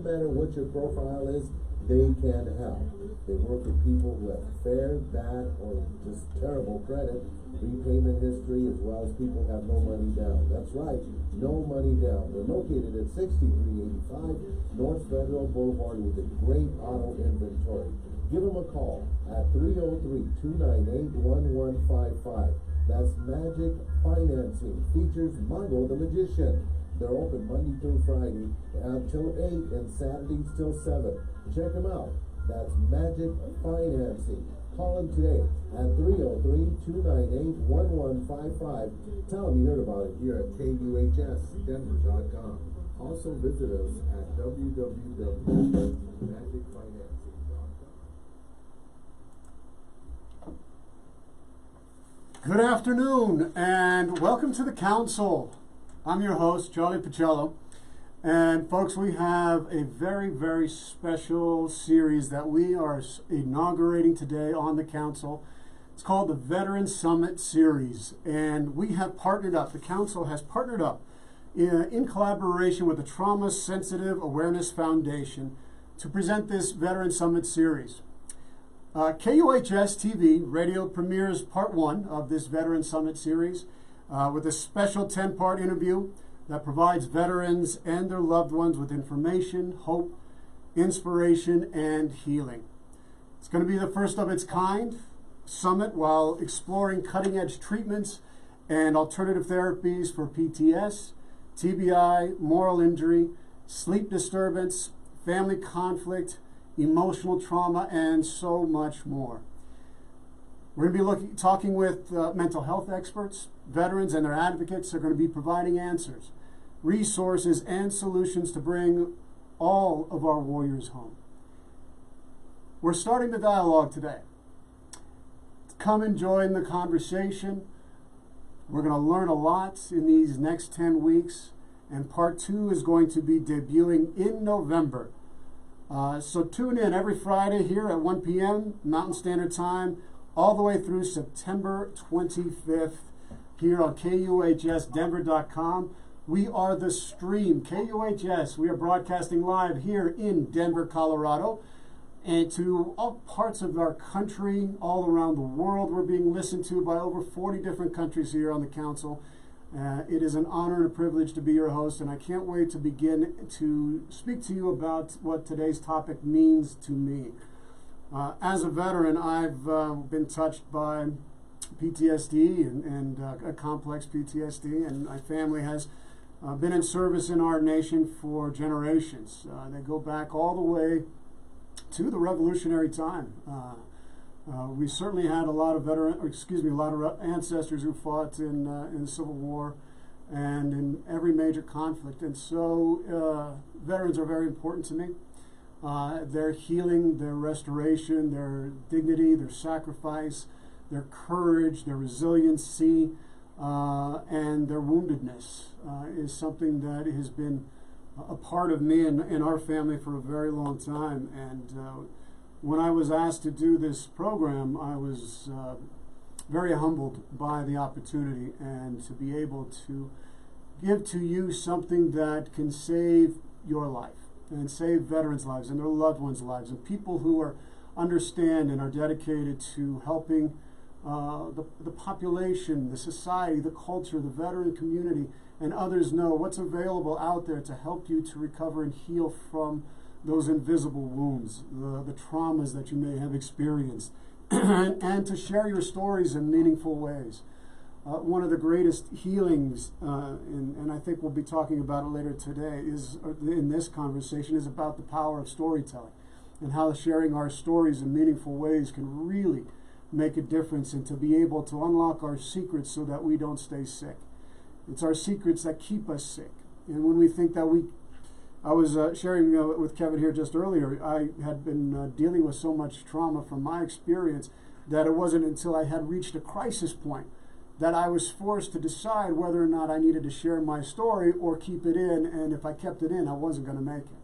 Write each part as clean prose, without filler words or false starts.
matter what your profile is, they can help. They work with people who have fair, bad, or just terrible credit, repayment history, as well as people who have no money down. That's right, no money down. They're located at 6385 North Federal Boulevard with a great auto inventory. Give them a call at 303-298-1155. That's Magic Financing. Features Mongo the Magician. They're open Monday through Friday until 8 and Saturdays till 7. Check them out. That's Magic Financing. Call them today at 303-298-1155. Tell them you heard about it here at KUHSdenver.com. Also visit us at www.magicfinancing.com. Good afternoon and welcome to the Council. I'm your host, Charlie Pacello. And folks, we have a very, very special series that we are inaugurating today on the Council. It's called the Veteran Summit Series. And we have partnered up, the Council has partnered up in collaboration with the Trauma Sensitive Awareness Foundation to present this Veteran Summit Series. KUHS TV radio premieres part 1 of this Veteran Summit Series with a special 10-part interview that provides veterans and their loved ones with information, hope, inspiration, and healing. It's going to be the first of its kind summit while exploring cutting-edge treatments and alternative therapies for PTS, TBI, moral injury, sleep disturbance, family conflict, emotional trauma, and so much more. We're going to be talking with mental health experts. Veterans and their advocates are going to be providing answers, resources, and solutions to bring all of our warriors home. We're starting the dialogue today. Come and join the conversation. We're going to learn a lot in these next 10 weeks, and part 2 is going to be debuting in November. So tune in every Friday here at 1 p.m. Mountain Standard Time, all the way through September 25th here on KUHSdenver.com. We are the stream, KUHS. We are broadcasting live here in Denver, Colorado, and to all parts of our country, all around the world. We're being listened to by over 40 different countries here on the Council. It is an honor and a privilege to be your host, and I can't wait to begin to speak to you about what today's topic means to me. As a veteran, I've been touched by PTSD and a complex PTSD, and my family has been in service in our nation for generations. They go back all the way to the Revolutionary time. We certainly had a lot of ancestors who fought in the Civil War and in every major conflict, and so veterans are very important to me. Their healing, their restoration, their dignity, their sacrifice, their courage, their resiliency, and their woundedness is something that has been a part of me and our family for a very long time. And when I was asked to do this program, I was very humbled by the opportunity and to be able to give to you something that can save your life and save veterans' lives and their loved ones' lives, and people who understand and are dedicated to helping the population, the society, the culture, the veteran community, and others know what's available out there to help you to recover and heal from those invisible wounds, the traumas that you may have experienced, and to share your stories in meaningful ways. One of the greatest healings, and I think we'll be talking about it later today, in this conversation, is about the power of storytelling and how sharing our stories in meaningful ways can really make a difference and to be able to unlock our secrets so that we don't stay sick. It's our secrets that keep us sick. And when we think that I was sharing with Kevin here just earlier, I had been dealing with so much trauma from my experience that it wasn't until I had reached a crisis point that I was forced to decide whether or not I needed to share my story or keep it in, and if I kept it in, I wasn't going to make it.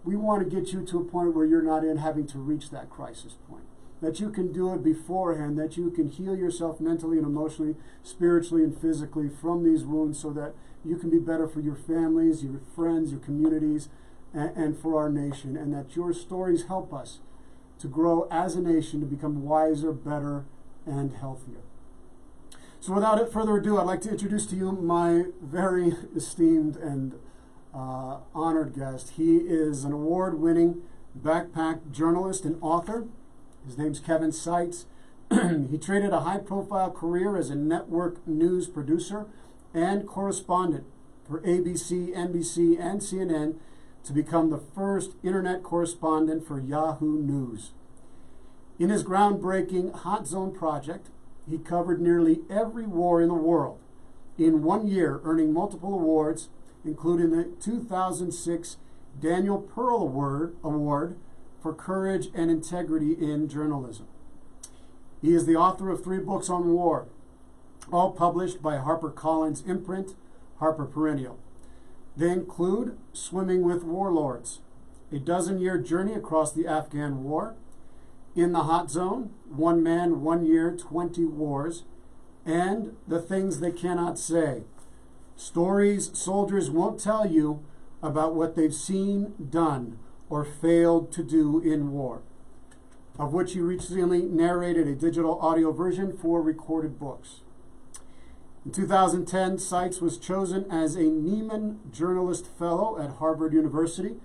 We want to get you to a point where you're not having to reach that crisis point, that you can do it beforehand, that you can heal yourself mentally and emotionally, spiritually and physically from these wounds so that you can be better for your families, your friends, your communities, and for our nation, and that your stories help us to grow as a nation, to become wiser, better, and healthier. So without further ado, I'd like to introduce to you my very esteemed and honored guest. He is an award-winning backpack journalist and author. His name's Kevin Seitz. He traded a high-profile career as a network news producer and correspondent for ABC, NBC, and CNN to become the first internet correspondent for Yahoo News. In his groundbreaking Hot Zone project, he covered nearly every war in the world in 1 year, earning multiple awards, including the 2006 Daniel Pearl Award for Courage and Integrity in Journalism. He is the author of 3 books on war, all published by HarperCollins imprint, Harper Perennial. They include Swimming with Warlords, a dozen-year journey across the Afghan War, In the Hot Zone, 1 Man, 1 Year, 20 Wars, and The Things They Cannot Say, stories soldiers won't tell you about what they've seen, done, or failed to do in war, of which he recently narrated a digital audio version for recorded books. In 2010, Seitz was chosen as a Nieman Journalist Fellow at Harvard University,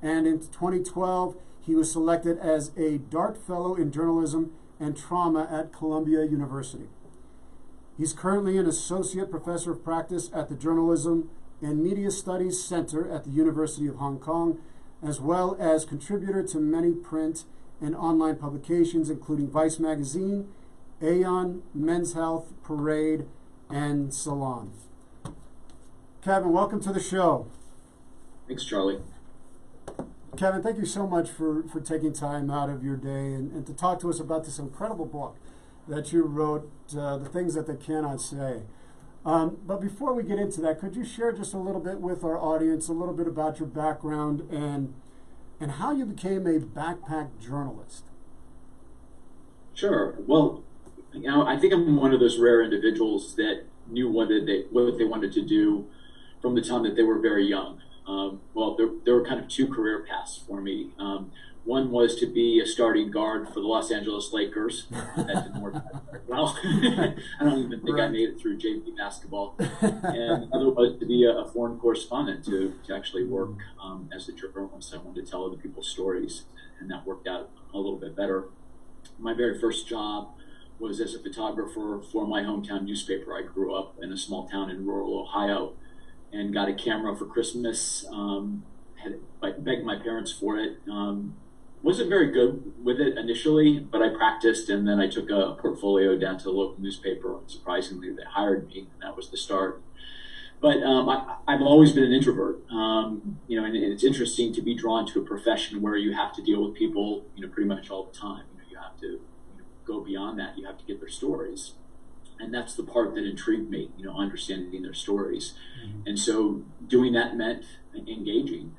and in 2012, he was selected as a Dart Fellow in Journalism and Trauma at Columbia University. He's currently an Associate Professor of Practice at the Journalism and Media Studies Center at the University of Hong Kong, as well as contributor to many print and online publications, including Vice Magazine, Aeon, Men's Health, Parade, and Salon. Kevin, welcome to the show. Thanks, Charlie. Kevin, thank you so much for taking time out of your day and to talk to us about this incredible book that you wrote, The Things That They Cannot Say. But before we get into that, could you share just a little bit with our audience, a little bit about your background and how you became a backpack journalist? Sure. Well, I think I'm one of those rare individuals that knew what they wanted to do from the time that they were very young. Well, there were kind of 2 career paths for me. One was to be a starting guard for the Los Angeles Lakers. That didn't work out very well. I don't even think I made it through JV basketball. And the other was to be a foreign correspondent, to actually work as a journalist. I wanted to tell other people's stories, and that worked out a little bit better. My very first job was as a photographer for my hometown newspaper. I grew up in a small town in rural Ohio and got a camera for Christmas. Begged my parents for it. Wasn't very good with it initially, but I practiced, and then I took a portfolio down to the local newspaper, and surprisingly they hired me, and that was the start. But I've always been an introvert, and it's interesting to be drawn to a profession where you have to deal with people, pretty much all the time. You have to go beyond that. You have to get their stories. And that's the part that intrigued me, understanding their stories. Mm-hmm. And so doing that meant engaging.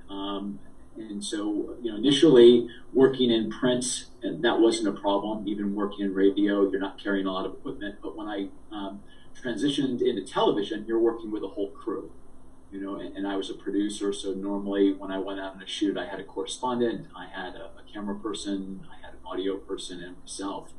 And so, initially working in print, and that wasn't a problem. Even working in radio, you're not carrying a lot of equipment. But when I transitioned into television, you're working with a whole crew, and I was a producer. So normally when I went out on a shoot, I had a correspondent, I had a camera person, I had an audio person, and myself.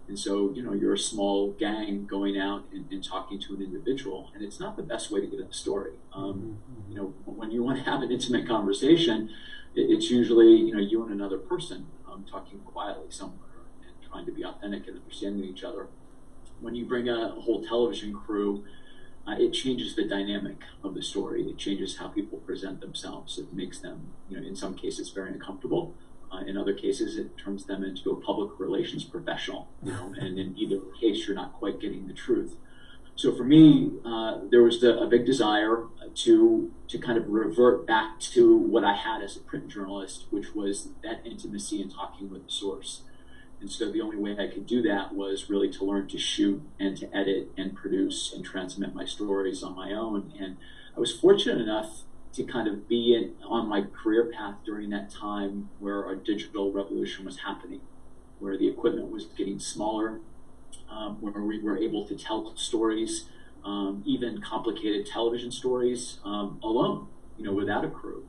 And so, you're a small gang going out and talking to an individual, and it's not the best way to get a story. When you want to have an intimate conversation, it's usually, you and another person talking quietly somewhere and trying to be authentic and understanding each other. When you bring a whole television crew, it changes the dynamic of the story. It changes how people present themselves. It makes them, in some cases, very uncomfortable. In other cases, it turns them into a public relations professional, and in either case, you're not quite getting the truth. So for me, there was a big desire to kind of revert back to what I had as a print journalist, which was that intimacy and talking with the source. And so the only way I could do that was really to learn to shoot and to edit and produce and transmit my stories on my own. And I was fortunate enough to kind of be on my career path during that time where our digital revolution was happening, where the equipment was getting smaller, where we were able to tell stories, even complicated television stories, alone, without a crew.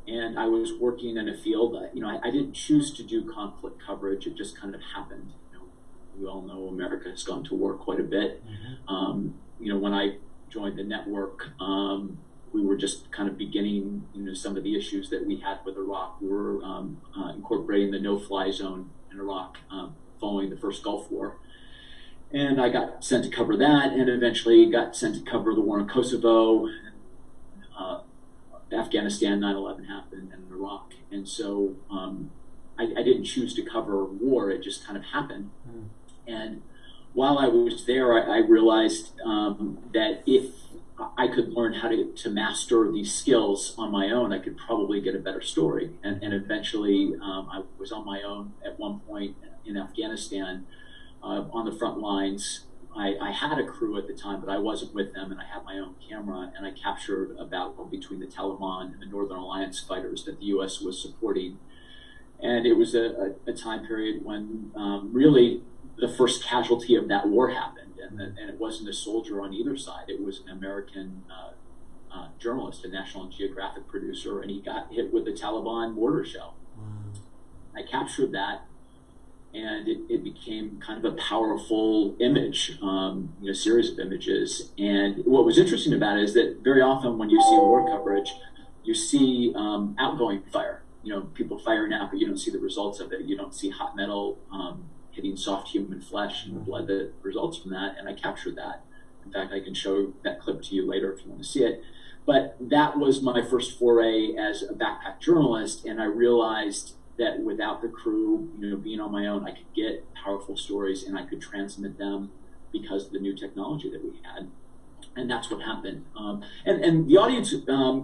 and I was working in a field that, I didn't choose to do conflict coverage. It just kind of happened. We all know America has gone to war quite a bit. When I joined the network, we were just kind of beginning, some of the issues that we had with Iraq. We were incorporating the no-fly zone in Iraq following the first Gulf War. And I got sent to cover that, and eventually got sent to cover the war in Kosovo, Afghanistan, 9/11 happened, and Iraq. And so I didn't choose to cover war, it just kind of happened. And while I was there, I realized that if I could learn how to master these skills on my own, I could probably get a better story. And eventually, I was on my own at one point in Afghanistan on the front lines. I had a crew at the time, but I wasn't with them, and I had my own camera, and I captured a battle between the Taliban and the Northern Alliance fighters that the U.S. was supporting. And it was a time period when really the first casualty of that war happened, and it wasn't a soldier on either side. It was an American journalist, a National Geographic producer, and he got hit with the Taliban mortar shell. I captured that, and it became kind of a powerful image, series of images. And what was interesting about it is that very often when you see war coverage, you see outgoing fire. People firing out, but you don't see the results of it. You don't see hot metal hitting soft human flesh and the blood that results from that. And I captured that. In fact, I can show that clip to you later if you want to see it. But that was my first foray as a backpack journalist, and I realized that without the crew, being on my own, I could get powerful stories and I could transmit them because of the new technology that we had. And that's what happened. And the audience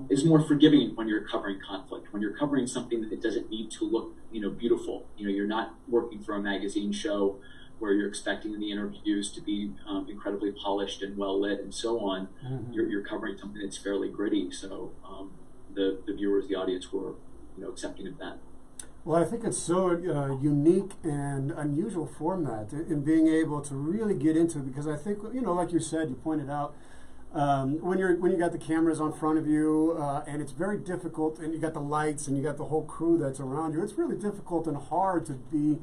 is more forgiving when you're covering conflict, when you're covering something that doesn't need to look, beautiful. You're not working for a magazine show where you're expecting the interviews to be incredibly polished and well lit and so on. You're covering something that's fairly gritty. So the viewers, the audience were, accepting of that. Well, I think it's so unique and unusual format in being able to really get into it, because I think, like you said, you pointed out, when you got the cameras on front of you, and it's very difficult, and you got the lights and you got the whole crew that's around you, it's really difficult and hard to be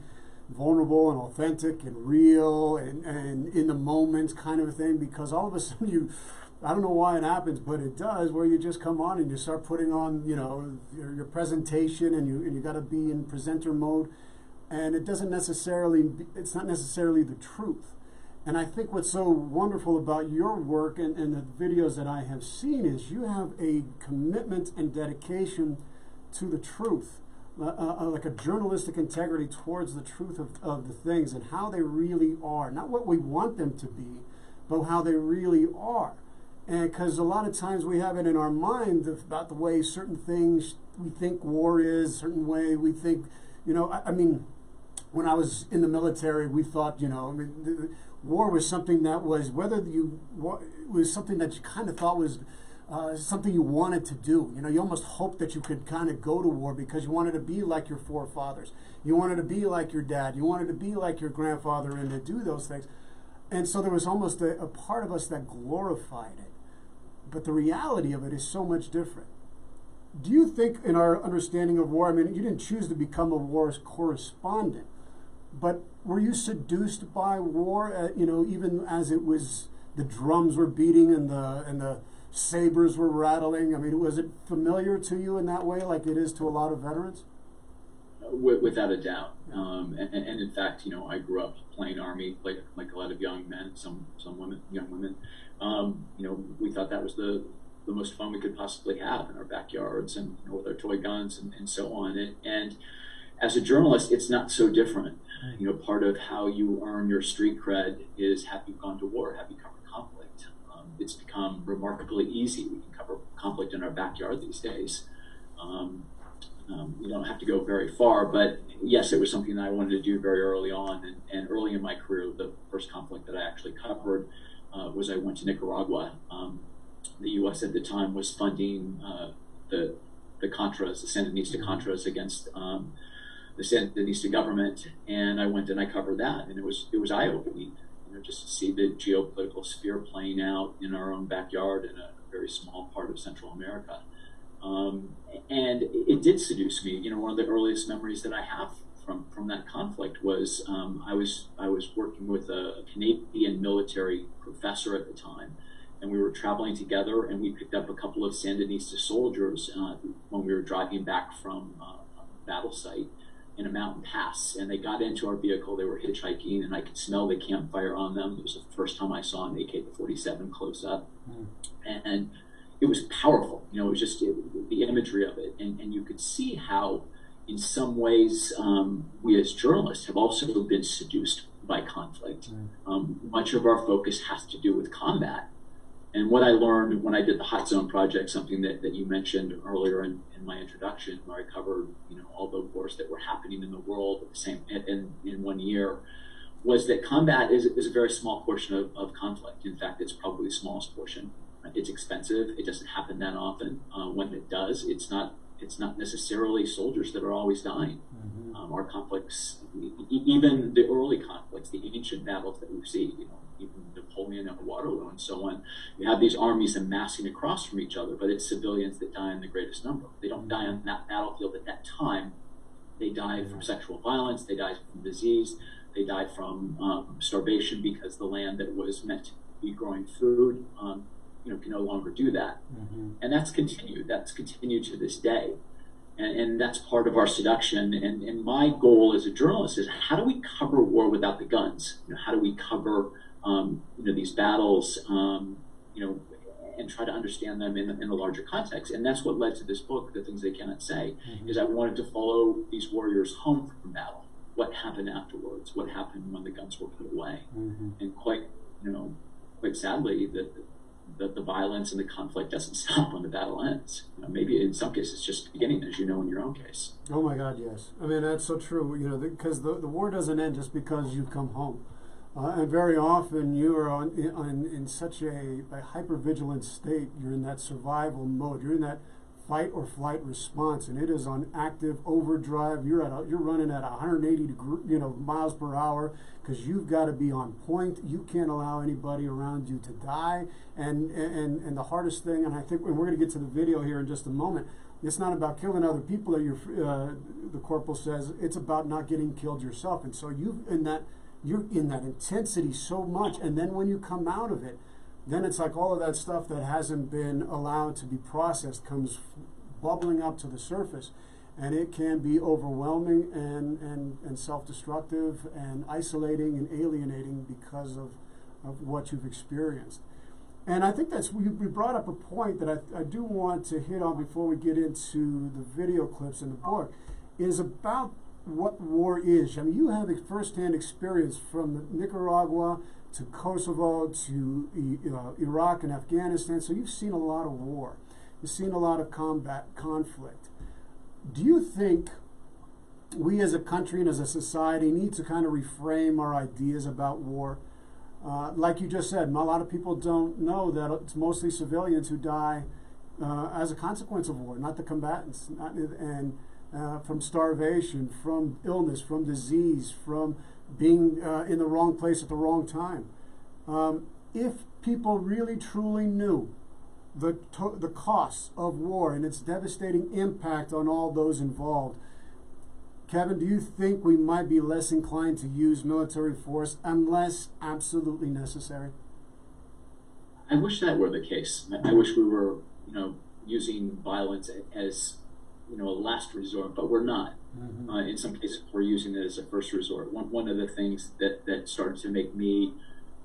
vulnerable and authentic and real and in the moment kind of a thing, because all of a sudden I don't know why it happens, but it does, where you just come on and you start putting on, your presentation, and you got to be in presenter mode, and it's not necessarily the truth. And I think what's so wonderful about your work and the videos that I have seen is you have a commitment and dedication to the truth, like a journalistic integrity towards the truth of the things and how they really are, not what we want them to be, but how they really are. And because a lot of times we have it in our mind about the way certain things we think war is, a certain way we think, when I was in the military, we thought, war was something that was, was something that you kind of thought was something you wanted to do. You almost hoped that you could kind of go to war because you wanted to be like your forefathers. You wanted to be like your dad. You wanted to be like your grandfather and to do those things. And so there was almost a part of us that glorified it. But the reality of it is so much different. Do you think in our understanding of war, you didn't choose to become a war correspondent, but were you seduced by war, even as it was, the drums were beating and the sabers were rattling? Was it familiar to you in that way like it is to a lot of veterans? Without a doubt. And in fact, I grew up playing Army like a lot of young men, some young women. We thought that was the most fun we could possibly have in our backyards and with our toy guns and so on. And as a journalist, it's not so different. Part of how you earn your street cred is, have you gone to war? Have you covered conflict? It's become remarkably easy. We can cover conflict in our backyard these days. You don't have to go very far, but yes, it was something that I wanted to do very early on. And early in my career, the first conflict that I actually covered was I went to Nicaragua. The U.S. at the time was funding the Contras, the Sandinista Contras against the Sandinista government, and I went and I covered that, and it was eye-opening, just to see the geopolitical sphere playing out in our own backyard in a very small part of Central America. And it did seduce me. You know, one of the earliest memories that I have from that conflict was I was working with a Canadian military professor at the time, and we were traveling together, and we picked up a couple of Sandinista soldiers when we were driving back from a battle site in a mountain pass, and they got into our vehicle. They were hitchhiking, and I could smell the campfire on them. It was the first time I saw an AK-47 close up, and it was powerful. You know, it was just the imagery of it, and you could see how, in some ways, we as journalists have also been seduced by conflict. Much of our focus has to do with combat. And what I learned when I did the Hot Zone Project, something that you mentioned earlier in my introduction, where I covered, you know, all the wars that were happening in the world at the same in 1 year, was that combat is a very small portion of conflict. In fact, it's probably the smallest portion. It's expensive. It doesn't happen that often. When it does, it's not necessarily soldiers that are always dying. Our conflicts, even the early conflicts, the ancient battles that we see, you know, even Napoleon and Waterloo and so on, you have these armies amassing across from each other, but it's civilians that die in the greatest number. They don't die on that battlefield at that time. They die from sexual violence. They die from disease. They die from starvation, because the land that was meant to be growing food, you know, can no longer do that. And that's continued. That's continued to this day. And that's part of our seduction. And my goal as a journalist is, how do we cover war without the guns? You know, how do we cover you know, these battles, you know, and try to understand them in a larger context? And that's what led to this book, The Things They Cannot Say, is I wanted to follow these warriors home from battle. What happened afterwards? What happened when the guns were put away? And quite sadly, that the violence and the conflict doesn't stop when the battle ends. You know, maybe in some cases it's just beginning, as you know, in your own case. Oh my God, yes. I mean, that's so true. You know, because the war doesn't end just because you come home. And very often you are in such a hyper-vigilant state. You're in that survival mode. You're in that fight or flight response, and it is on active overdrive. You're running at 180 miles per hour, because you've got to be on point. You can't allow anybody around you to die. And the hardest thing, and I think we're going to get to the video here in just a moment, it's not about killing other people that the corporal says. It's about not getting killed yourself. And so you're in that intensity so much, and then when you come out of it, then it's like all of that stuff that hasn't been allowed to be processed comes bubbling up to the surface, and it can be overwhelming and self-destructive and isolating and alienating because of what you've experienced. And I think we brought up a point that I do want to hit on before we get into the video clips in the book, is about what war is. I mean, you have a first-hand experience from Nicaragua to Kosovo to Iraq and Afghanistan, so you've seen a lot of war. You've seen a lot of conflict. Do you think we as a country and as a society need to kind of reframe our ideas about war? Like you just said, a lot of people don't know that it's mostly civilians who die as a consequence of war, not the combatants. From starvation, from illness, from disease, from being in the wrong place at the wrong time. If people really truly knew the costs of war and its devastating impact on all those involved, Kevin, do you think we might be less inclined to use military force unless absolutely necessary? I wish that were the case. I wish we were, using violence as, a last resort, but we're not. In some cases, we're using it as a first resort. One of the things that started to make me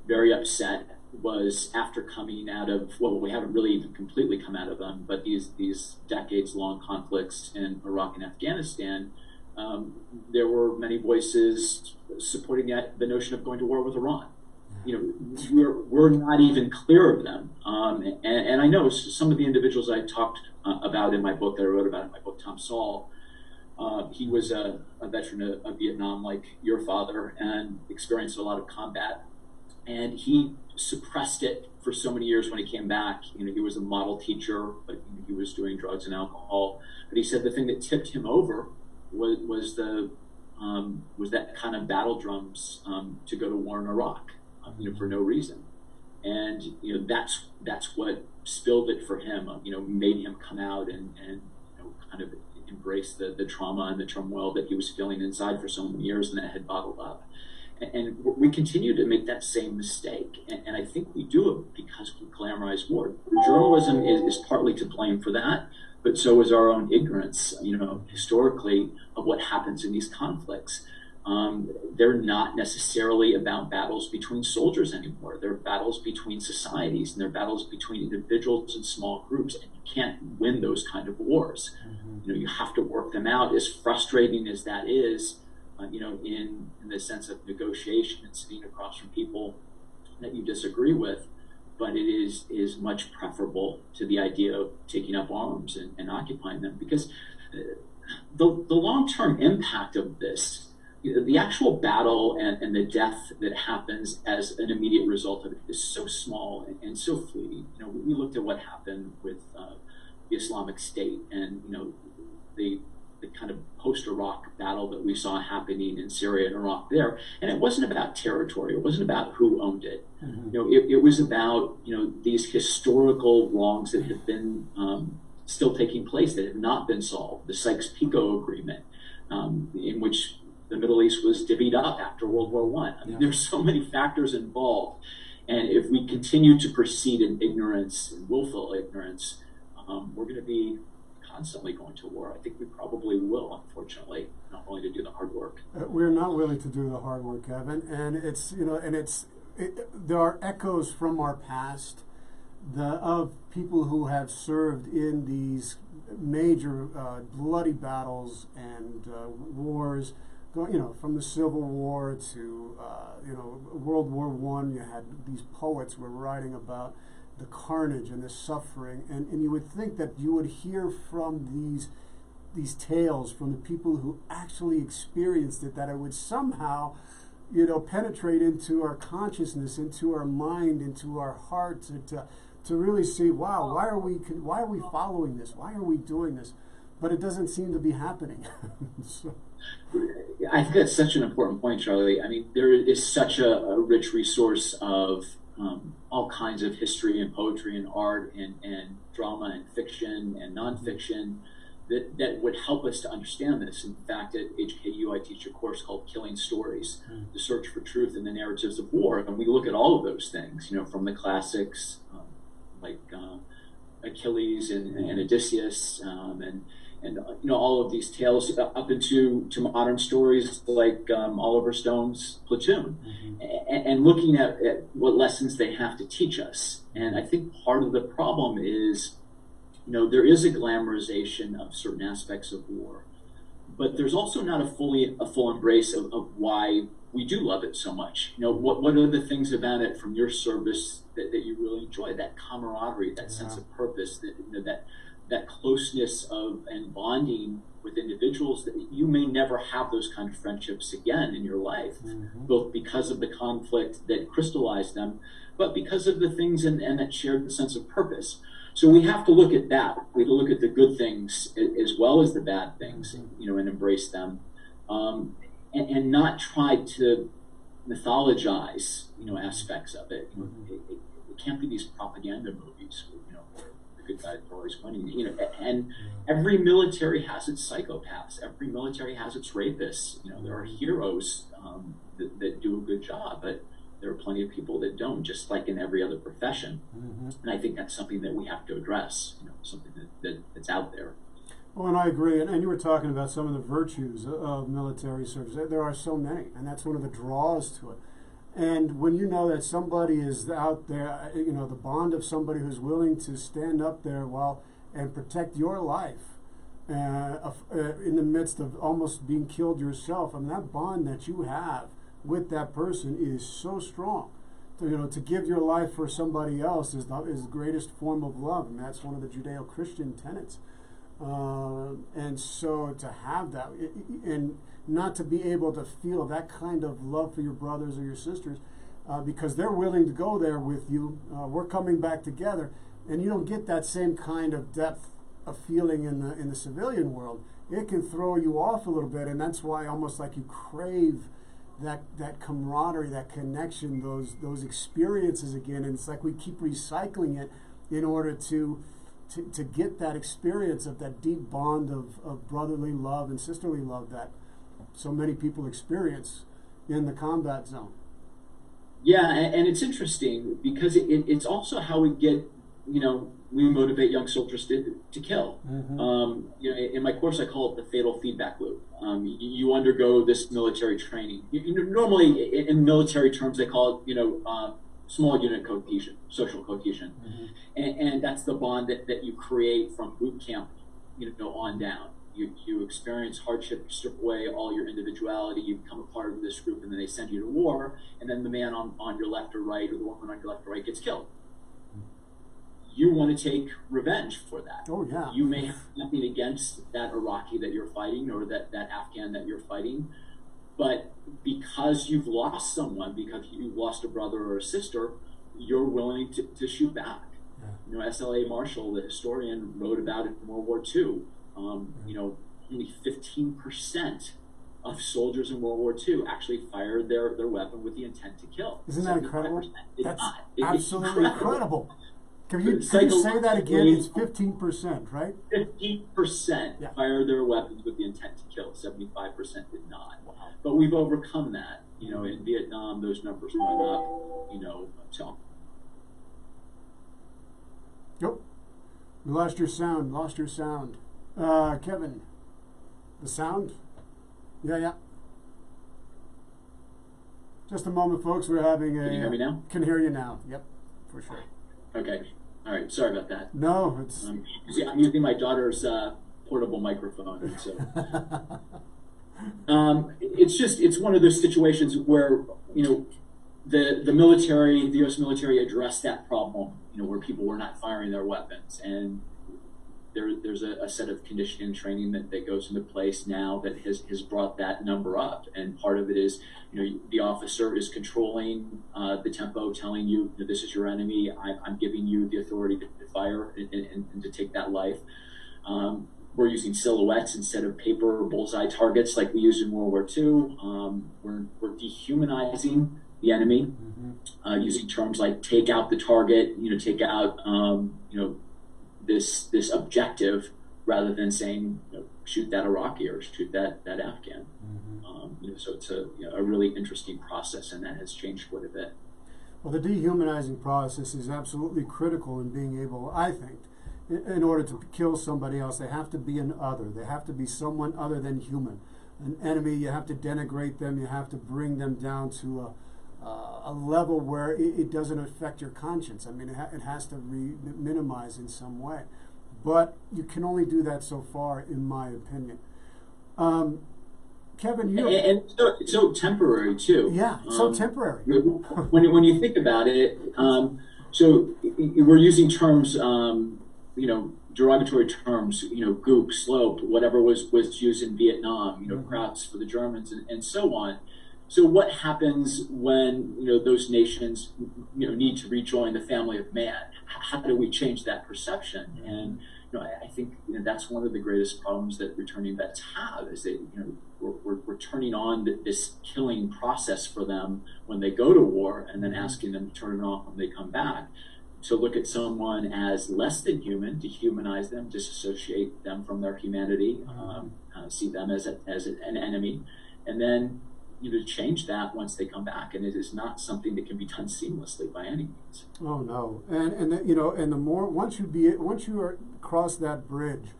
very upset was after coming out of, well, we haven't really even completely come out of them, but these decades-long conflicts in Iraq and Afghanistan, there were many voices supporting the notion of going to war with Iran. We're not even clear of them. And I know some of the individuals I talked about in my book, that I wrote about in my book, Tom Saul, he was a veteran of Vietnam, like your father, and experienced a lot of combat. And he suppressed it for so many years when he came back. He was a model teacher, but he was doing drugs and alcohol. But he said the thing that tipped him over was that kind of battle drums to go to war in Iraq, for no reason. and that's what spilled it for him. Made him come out and kind of embrace the trauma and the turmoil that he was feeling inside for so many years and that had bottled up. And we continue to make that same mistake. And I think we do it because we glamorize war. Journalism is partly to blame for that, but so is our own ignorance, historically, of what happens in these conflicts. They're not necessarily about battles between soldiers anymore. They're battles between societies, and they're battles between individuals and small groups. And you can't win those kind of wars. You have to work them out. As frustrating as that is, in the sense of negotiation and sitting across from people that you disagree with, but it is much preferable to the idea of taking up arms and occupying them, because the long-term impact of this, the actual battle and the death that happens as an immediate result of it is so small and so fleeting. We looked at what happened with the Islamic State and the kind of post-Iraq battle that we saw happening in Syria and Iraq there, and it wasn't about territory. It wasn't about who owned it. It was about these historical wrongs that have been still taking place that have not been solved. The Sykes-Picot Agreement, in which the Middle East was divvied up after World War I. There's so many factors involved, and if we continue to proceed in ignorance and willful ignorance, we're going to be constantly going to war. I think we probably will, unfortunately, not willing to do the hard work. We're not willing to do the hard work, Kevin, and there are echoes from our past of people who have served in these major bloody battles and wars. From the Civil War to World War I, you had these poets who were writing about the carnage and the suffering, and you would think that you would hear from these tales from the people who actually experienced it, that it would somehow penetrate into our consciousness, into our mind, into our heart, to really see, wow, why are we following this? Why are we doing this? But it doesn't seem to be happening. So. I think that's such an important point, Charlie. I mean, there is such a rich resource of all kinds of history and poetry and art and drama and fiction and nonfiction that would help us to understand this. In fact, at HKU, I teach a course called Killing Stories, the search for truth in the narratives of war. And we look at all of those things, from the classics like Achilles and Odysseus and all of these tales up into modern stories like Oliver Stone's Platoon, and looking at what lessons they have to teach us. And I think part of the problem is, there is a glamorization of certain aspects of war, but there's also not a full embrace of why we do love it so much. What are the things about it from your service that you really enjoy? That camaraderie, that sense of purpose, that closeness of and bonding with individuals that you may never have those kind of friendships again in your life, both because of the conflict that crystallized them, but because of the things and that shared sense of purpose. So we have to look at that. We have to look at the good things as well as the bad things, and embrace them, and not try to mythologize, aspects of it. It can't be these propaganda movies, the good guys are always winning, and every military has its psychopaths. Every military has its rapists. There are heroes that do a good job, but there are plenty of people that don't, just like in every other profession. And I think that's something that we have to address, something that's out there. Well, and I agree. And you were talking about some of the virtues of military service. There are so many, and that's one of the draws to it. And when you know that somebody is out there, the bond of somebody who's willing to stand up there and protect your life in the midst of almost being killed yourself, that bond that you have with that person is so strong. To give your life for somebody else is the greatest form of love, and that's one of the Judeo-Christian tenets. And so to have that, and not to be able to feel that kind of love for your brothers or your sisters, because they're willing to go there with you, we're coming back together, and you don't get that same kind of depth of feeling in the civilian world. It can throw you off a little bit, and that's why almost like you crave that camaraderie, that connection, those experiences again. And it's like we keep recycling it in order to get that experience of that deep bond of brotherly love and sisterly love that so many people experience in the combat zone. Yeah, and it's interesting because it's also how we get, we motivate young soldiers to kill. In my course, I call it the fatal feedback loop. You undergo this military training. Normally, in military terms, they call it, small unit cohesion, social cohesion. And that's the bond that you create from boot camp, on down. You experience hardship, you strip away all your individuality, you become a part of this group, and then they send you to war, and then the man on your left or right, or the woman on your left or right gets killed. You want to take revenge for that. Oh, yeah. You may have nothing against that Iraqi that you're fighting or that Afghan that you're fighting, but because you've lost someone, because you've lost a brother or a sister, you're willing to shoot back. Yeah. S.L.A. Marshall, the historian, wrote about it in World War II. Only 15% of soldiers in World War II actually fired their weapon with the intent to kill. Isn't that incredible? That's absolutely incredible. Can you say that again? It's 15%, right? 15% fired their weapons with the intent to kill. 75% did not. Wow. But we've overcome that. In Vietnam, those numbers went up. So. Yep. We lost your sound. Kevin, the sound? Yeah. Just a moment, folks. We're having a... Can you hear me now? Can hear you now. Yep, for sure. Okay. All right. Sorry about that. No, it's... I'm using my daughter's portable microphone. So. It's one of those situations where, the military, the U.S. military addressed that problem, where people were not firing their weapons. And there's a set of conditioning and training that goes into place now that has brought that number up. And part of it is, the officer is controlling the tempo, telling you that this is your enemy. I'm giving you the authority to fire and to take that life. We're using silhouettes instead of paper or bullseye targets like we used in World War II. We're dehumanizing the enemy, using terms like take out the target, take out, this objective, rather than saying, shoot that Iraqi or shoot that Afghan. So it's a really interesting process, and that has changed quite a bit. Well, the dehumanizing process is absolutely critical in being able, I think, in order to kill somebody else, they have to be an other. They have to be someone other than human. An enemy, you have to denigrate them. You have to bring them down to a level where it doesn't affect your conscience. I mean, it has to minimize in some way. But you can only do that so far, in my opinion. Kevin, you... And it's so temporary, too. Yeah, so temporary. When you think about it, so we're using terms... derogatory terms, gook, slope, whatever was used in Vietnam, Krauts for the Germans, and so on. So what happens when, those nations, need to rejoin the family of man? How do we change that perception? And, I think, that's one of the greatest problems that returning vets have, is that, we're turning on this killing process for them when they go to war, and then asking them to turn it off when they come back. To look at someone as less than human, dehumanize them, disassociate them from their humanity, see them as an enemy, and then to change that once they come back. And it is not something that can be done seamlessly by any means. Oh no, and the more once you are cross that bridge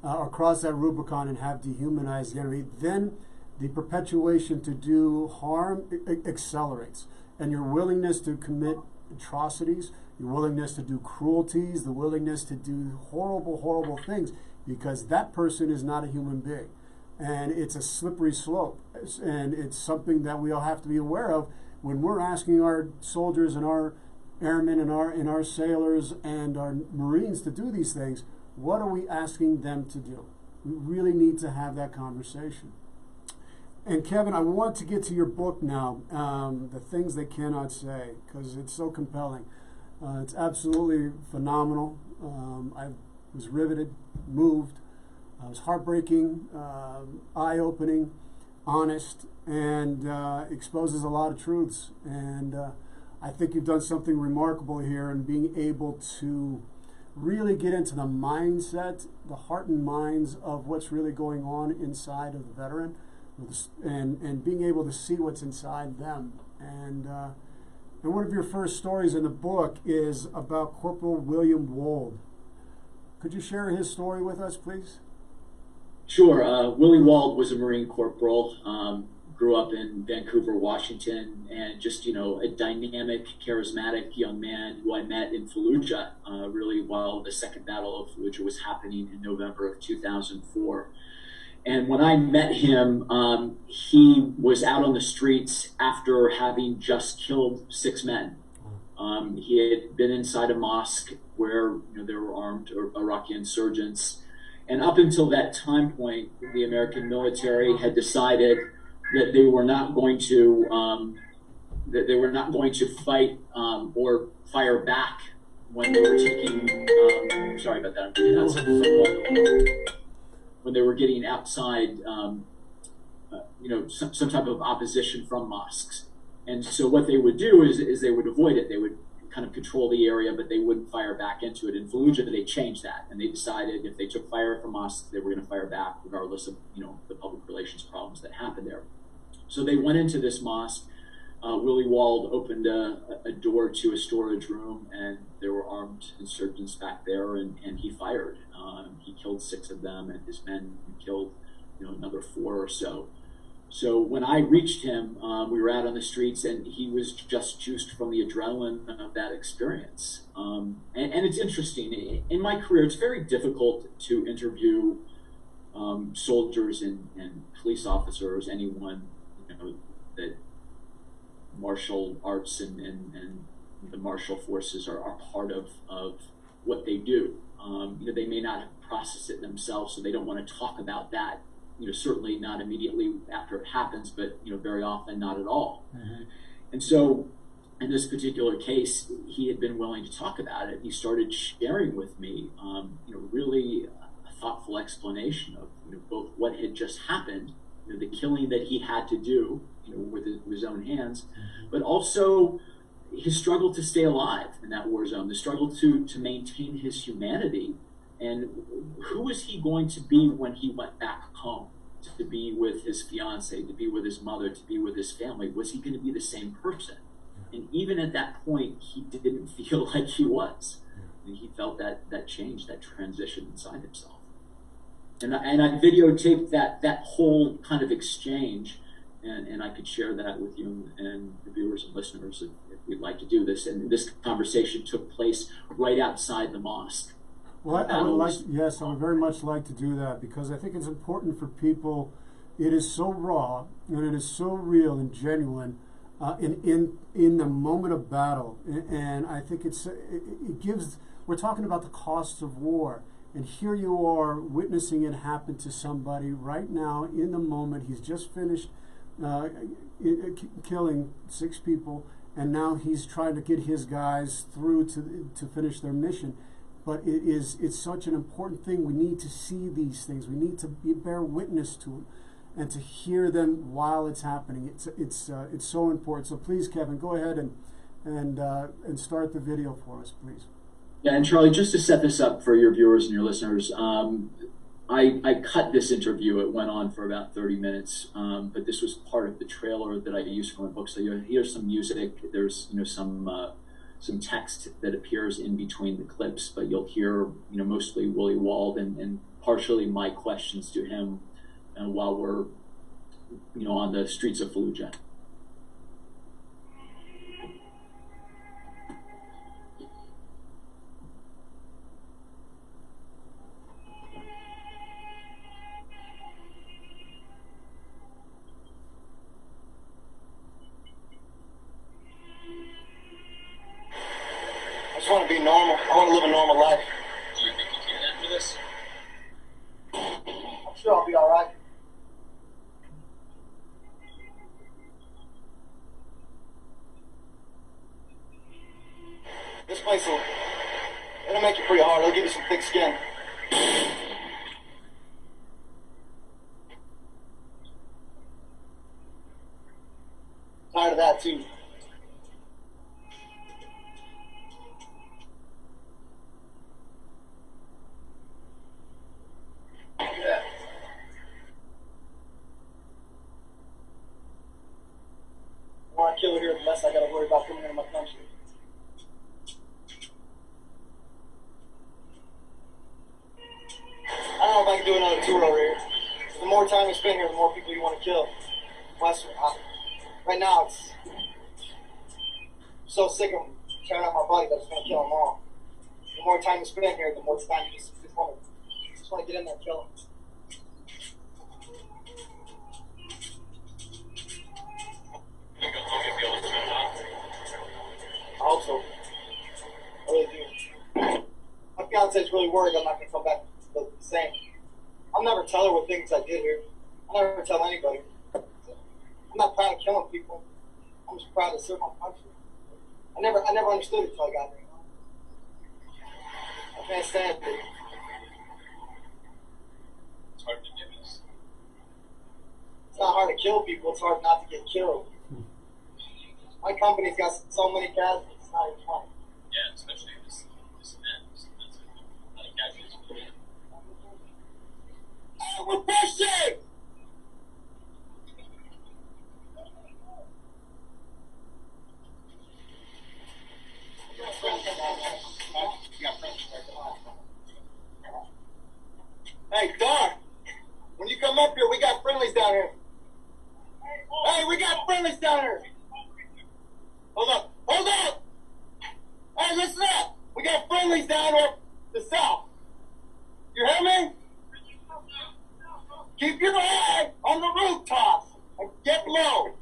or cross that Rubicon and have dehumanized the enemy, then the perpetuation to do harm accelerates, and your willingness to commit atrocities, your willingness to do cruelties, the willingness to do horrible, horrible things, because that person is not a human being. And it's a slippery slope. And it's something that we all have to be aware of when we're asking our soldiers and our airmen and our sailors and our Marines to do these things. What are we asking them to do? We really need to have that conversation. And Kevin, I want to get to your book now, The Things They Cannot Say, because it's so compelling. It's absolutely phenomenal. I was riveted, moved. It was heartbreaking, eye-opening, honest, and exposes a lot of truths. And I think you've done something remarkable here in being able to really get into the mindset, the heart and minds of what's really going on inside of the veteran, and being able to see what's inside them. And one of your first stories in the book is about Corporal William Wald. Could you share his story with us, please? Sure. Willie Wald was a Marine corporal, grew up in Vancouver, Washington, and just, a dynamic, charismatic young man who I met in Fallujah, really while the Second Battle of Fallujah was happening in November of 2004. And when I met him, he was out on the streets after having just killed 6 men. He had been inside a mosque where there were armed Iraqi insurgents. And up until that time point, the American military had decided that they were not going to fight or fire back when they were taking. Sorry about that. I'm getting outside when they were getting outside, some type of opposition from mosques. And so what they would do is they would avoid it. They would kind of control the area, but they wouldn't fire back into it. In Fallujah, they changed that, and they decided if they took fire from mosques, they were going to fire back, regardless of the public relations problems that happened there. So they went into this mosque. Willie Wald opened a door to a storage room, and there were armed insurgents back there, and he fired. He killed 6 of them, and his men killed another 4 or so. So when I reached him, we were out on the streets, and he was just juiced from the adrenaline of that experience. And it's interesting. In my career, it's very difficult to interview soldiers and police officers, anyone that martial arts and the martial forces are part of what they do. They may not have processed it themselves, so they don't want to talk about that. Certainly not immediately after it happens, but very often not at all. Mm-hmm. And so in this particular case, he had been willing to talk about it. He started sharing with me, really a thoughtful explanation of both what had just happened, the killing that he had to do, with his own hands, mm-hmm. but also his struggle to stay alive in that war zone, the struggle to maintain his humanity. And who was he going to be when he went back home, to be with his fiance, to be with his mother, to be with his family? Was he going to be the same person? And even at that point, he didn't feel like he was. He felt that change, that transition inside himself. And I videotaped that whole kind of exchange, and I could share that with you and the viewers and listeners if we'd like to do this. And this conversation took place right outside the mosque. Well, I would very much like to do that, because I think it's important for people. It is so raw and it is so real and genuine in the moment of battle, and I think it gives. We're talking about the costs of war, and here you are witnessing it happen to somebody right now in the moment. He's just finished killing 6 people, and now he's trying to get his guys through to finish their mission. But it's such an important thing. We need to see these things. We need to bear witness to them, and to hear them while it's happening. It's so important. So please, Kevin, go ahead and start the video for us, please. Yeah, and Charlie, just to set this up for your viewers and your listeners, I cut this interview. It went on for about 30 minutes, but this was part of the trailer that I used for my book. So you'll hear some music. There's some text that appears in between the clips, but you'll hear mostly Willie Wald and partially my questions to him while we're on the streets of Fallujah. I just want to be normal. I want to live a normal life. Do you think you can after this? I'm sure I'll be all right. This place it'll make you pretty hard. It'll give you some thick skin. Tired of that too. Yeah. The more I kill here, the less I gotta worry about coming into my country. I don't know if I can do another tour over here. The more time you spend here, the more people you want to kill. Right now, it's so sick of tearing out my body that it's going to kill them all. The more time you spend here, the more time you just want to get in there and kill them. I hope so. I really do. My fiance's really worried I'm not going to come back the same. I'll never tell her what things I did here. I'll never tell anybody. I'm not proud of killing people. I'm just proud to serve my country. I never understood it until I got here. I can't stand it. It's hard to do this. It's not hard to kill people. It's hard not to get killed. My company's got so many casualties. It's not even funny. Yeah, especially this event. That's a lot of casualties. We're pushing! Hey, Don, when you come up here, we got friendlies down here. Hey, we got friendlies down here. Hold up, hold up. Hey, listen up. We got friendlies down here the south. You hear me? Keep your eye on the rooftops and get low.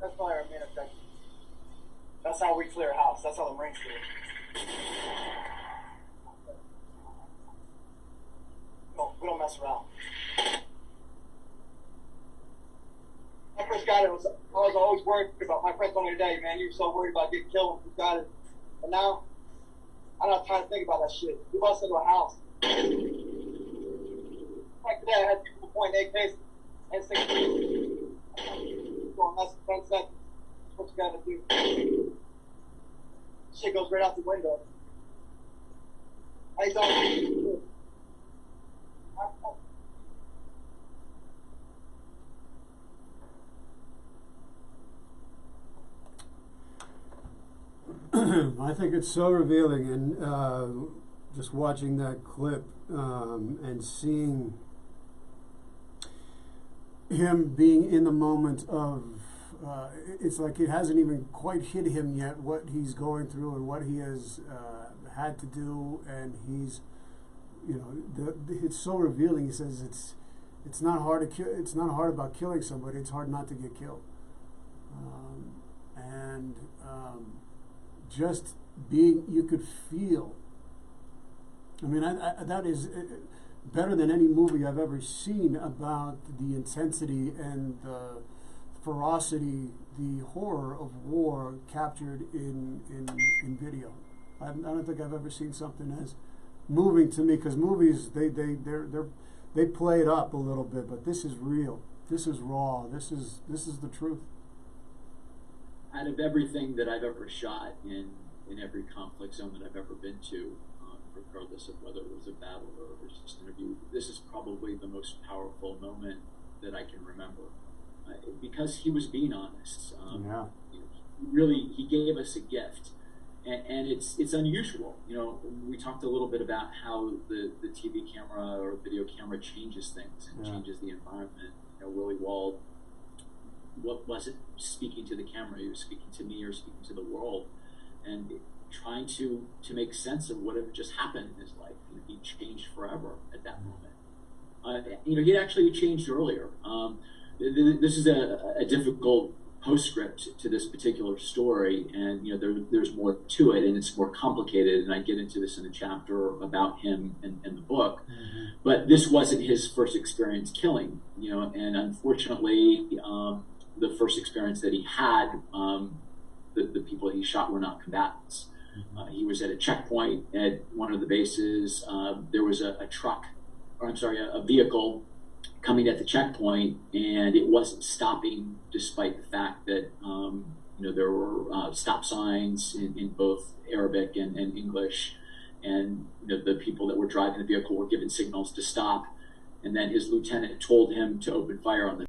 That's why our men affect. That's how we clear a house. That's how the Marines do it. We don't mess around. My first got it, I was always worried about, my friend told me today, man, you were so worried about getting killed when you got it. But now, I don't have time to think about that shit. We bust into a house. Like today, I had people point AKs and say, going less than 10 seconds. That's what you gotta do. Shit goes right out the window. I don't. I think it's so revealing, and just watching that clip and seeing him being in the moment of, it's like it hasn't even quite hit him yet what he's going through and what he has had to do, and he's, you know, it's so revealing. He says it's not hard to kill. It's not hard about killing somebody. It's hard not to get killed, and just being, you could feel. I mean, that is better than any movie I've ever seen about the intensity and the ferocity, the horror of war captured in video. I don't think I've ever seen something as moving to me, because movies they play it up a little bit, but this is real. This is raw. This is the truth. Out of everything that I've ever shot in every conflict zone that I've ever been to, regardless of whether it was a battle or it was just an interview, this is probably the most powerful moment that I can remember, because he was being honest. Yeah. You know, really, he gave us a gift, and it's unusual. You know, we talked a little bit about how the TV camera or video camera changes things and changes the environment. You know, Willie Wald, what was it, speaking to the camera? He was speaking to me or speaking to the world, and trying to make sense of what had just happened in his life. You know, he changed forever at that moment. You know, he had actually changed earlier. This is a difficult postscript to this particular story, and there's more to it, and it's more complicated, and I get into this in a chapter about him in the book. But this wasn't his first experience killing, and unfortunately, the first experience that he had, the people he shot were not combatants. He was at a checkpoint at one of the bases. There was a vehicle coming at the checkpoint, and it wasn't stopping, despite the fact that there were stop signs in both Arabic and English, and the people that were driving the vehicle were given signals to stop, and then his lieutenant told him to open fire on them.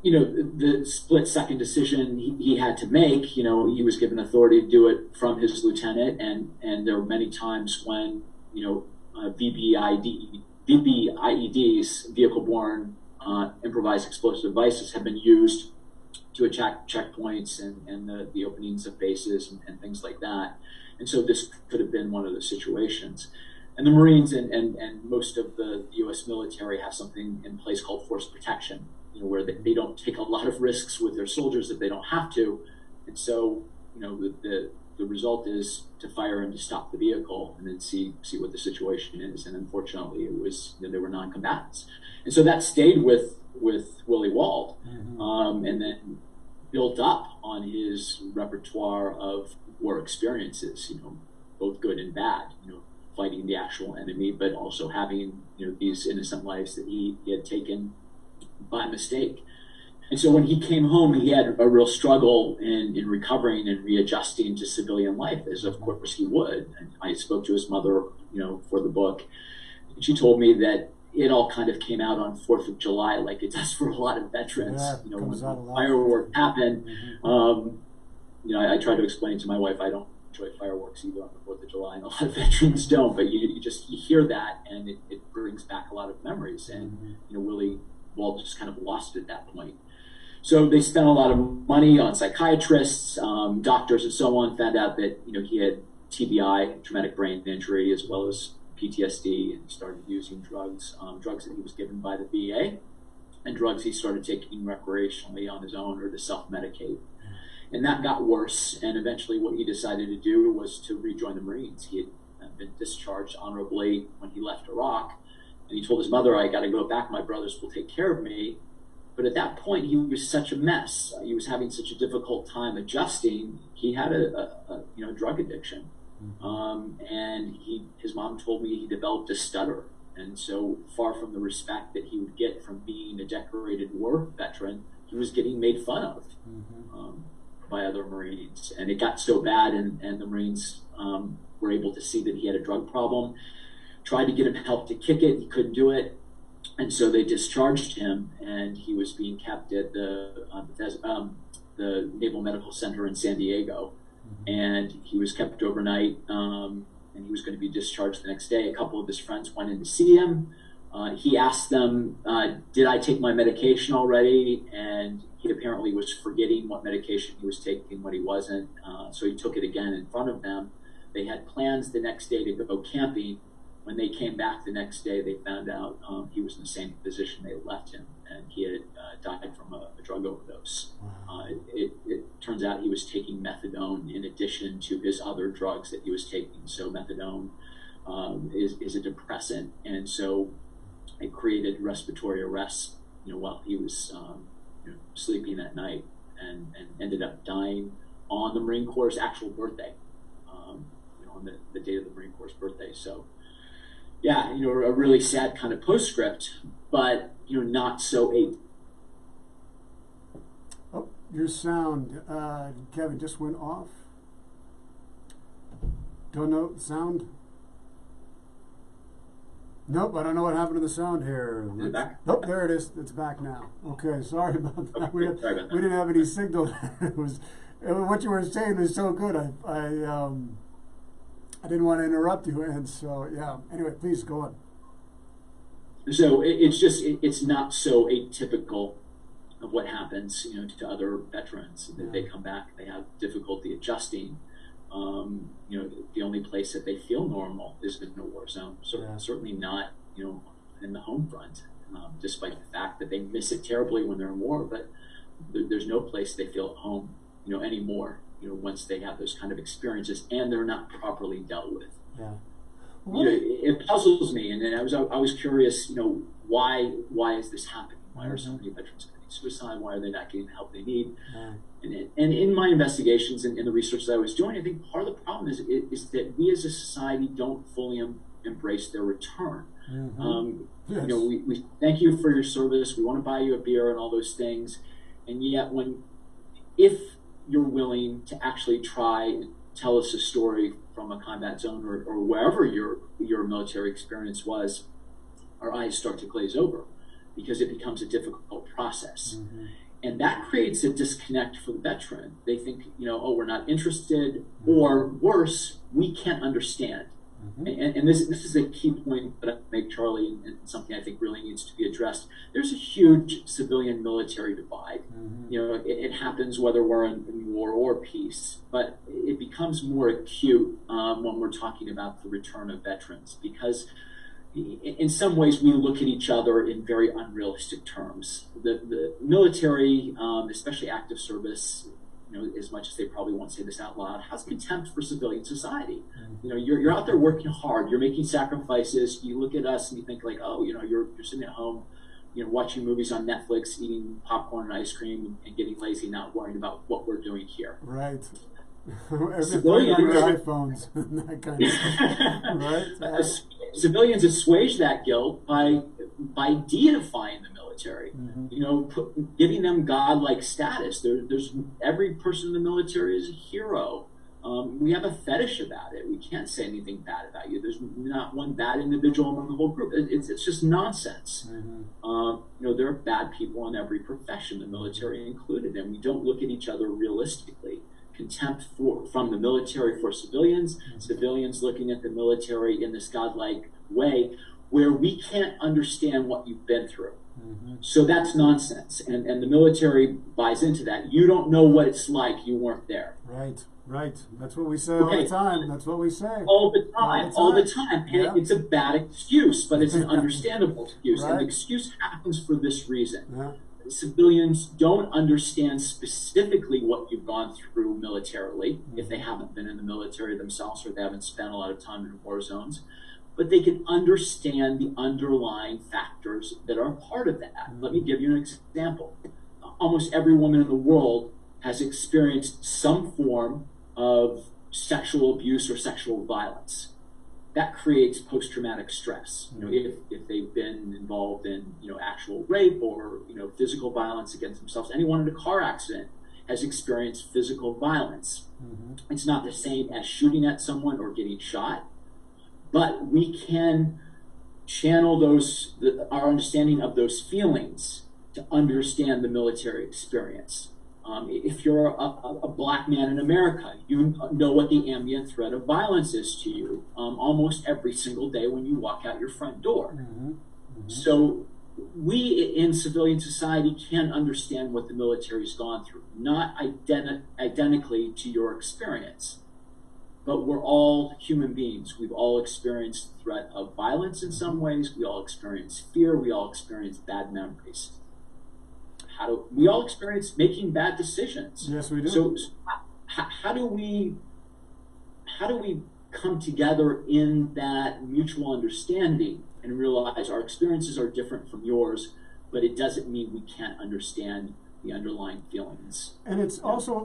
The split-second decision he had to make. He was given authority to do it from his lieutenant, and there were many times when VBIEDs, vehicle-borne improvised explosive devices, have been used to attack checkpoints and the openings of bases and things like that. And so this could have been one of the situations. And the Marines and most of the U.S. military have something in place called force protection, where they don't take a lot of risks with their soldiers if they don't have to. And so, the result is to fire and to stop the vehicle and then see what the situation is. And unfortunately, it was they were non-combatants. And so that stayed with Willie Wald, and then built up on his repertoire of war experiences, both good and bad, fighting the actual enemy, but also having, these innocent lives that he had taken by mistake. And so when he came home, he had a real struggle in recovering and readjusting to civilian life, as of course he would. And I spoke to his mother, for the book, and she told me that it all kind of came out on 4th of July, like it does for a lot of veterans. When fireworks happen, I try to explain to my wife, I don't enjoy fireworks either on the 4th of July, and a lot of veterans don't, but you hear that, and it brings back a lot of memories. And, Willie Wald just kind of lost at that point. So they spent a lot of money on psychiatrists, doctors, and so on. Found out that he had TBI, traumatic brain injury, as well as PTSD, and he started using drugs that he was given by the VA, and drugs he started taking recreationally on his own or to self-medicate. And that got worse, and eventually what he decided to do was to rejoin the Marines. He had been discharged honorably when he left Iraq, and he told his mother, "I got to go back. My brothers will take care of me." But at that point, he was such a mess. He was having such a difficult time adjusting. He had a drug addiction, and his mom told me he developed a stutter. And so, far from the respect that he would get from being a decorated war veteran, he was getting made fun of by other Marines. And it got so bad, and the Marines were able to see that he had a drug problem. Tried to get him help to kick it. He couldn't do it. And so they discharged him, and he was being kept at the Naval Medical Center in San Diego. And he was kept overnight, and he was going to be discharged the next day. A couple of his friends went in to see him. He asked them, did I take my medication already? And he apparently was forgetting what medication he was taking, what he wasn't. So he took it again in front of them. They had plans the next day to go camping. When they came back the next day, they found out he was in the same position they had left him, and he had died from a drug overdose. It turns out he was taking methadone in addition to his other drugs that he was taking. So methadone is a depressant, and so it created respiratory arrest, while he was sleeping at night, and ended up dying on the Marine Corps' actual birthday, on the date of the Marine Corps' birthday. So. Yeah, a really sad kind of postscript, but not so Oh, your sound, Kevin, just went off. Don't know the sound. Nope, I don't know what happened to the sound here. Is it back? Nope, there it is. It's back now. Okay, sorry about that. We Sorry about that. didn't have any signal. What you were saying was so good. I didn't want to interrupt you, and so yeah. Anyway, please go on. So it's not so atypical of what happens, to other veterans. That they come back, they have difficulty adjusting. The only place that they feel normal is in a war zone. So certainly not, in the home front, despite the fact that they miss it terribly when they're in war. But there's no place they feel at home, anymore, once they have those kind of experiences and they're not properly dealt with. Yeah. It puzzles me, and then I was curious, why is this happening? Why are so many veterans committing suicide? Why are they not getting the help they need? And in my investigations and in the research that I was doing, I think part of the problem is that we as a society don't fully embrace their return. Yes. We thank you for your service. We want to buy you a beer and all those things, and yet if you're willing to actually try and tell us a story from a combat zone or wherever your military experience was, our eyes start to glaze over because it becomes a difficult process. And that creates a disconnect for the veteran. They think, we're not interested, or worse, we can't understand. And this is a key point that I make, Charlie, and something I think really needs to be addressed. There's a huge civilian-military divide. It happens whether we're in war or peace, but it becomes more acute when we're talking about the return of veterans, because in some ways we look at each other in very unrealistic terms. The military, especially active service, as much as they probably won't say this out loud, has contempt for civilian society. You're out there working hard, you're making sacrifices. You look at us and you think like, oh, you're sitting at home, watching movies on Netflix, eating popcorn and ice cream and getting lazy, not worrying about what we're doing here. Right. Everything on your iPhones, that kind of stuff. Right? Civilians assuage that guilt by deifying the military, giving them godlike status. There's every person in the military is a hero. We have a fetish about it. We can't say anything bad about you. There's not one bad individual among the whole group. It's just nonsense. There are bad people in every profession, the military included, and we don't look at each other realistically. Contempt from the military for civilians, civilians looking at the military in this godlike way where we can't understand what you've been through. So that's nonsense. And the military buys into that. You don't know what it's like. You weren't there. Right. That's what we say all the time. That's what we say. All the time. And it's a bad excuse, but it's an understandable excuse. And the excuse happens for this reason. Civilians don't understand specifically what you've gone through militarily, if they haven't been in the military themselves or they haven't spent a lot of time in war zones, but they can understand the underlying factors that are part of that. Let me give you an example. Almost every woman in the world has experienced some form of sexual abuse or sexual violence. That creates post-traumatic stress. If they've been involved in actual rape or physical violence against themselves. Anyone in a car accident has experienced physical violence. It's not the same as shooting at someone or getting shot, but we can channel our understanding of those feelings to understand the military experience. If you're a black man in America, you know what the ambient threat of violence is to you almost every single day when you walk out your front door. So we in civilian society can understand what the military's gone through, not identically to your experience, but we're all human beings. We've all experienced the threat of violence in some ways. We all experience fear. We all experience bad memories. We all experience making bad decisions. Yes, we do. So how do we come together in that mutual understanding and realize our experiences are different from yours, but it doesn't mean we can't understand the underlying feelings. And it's also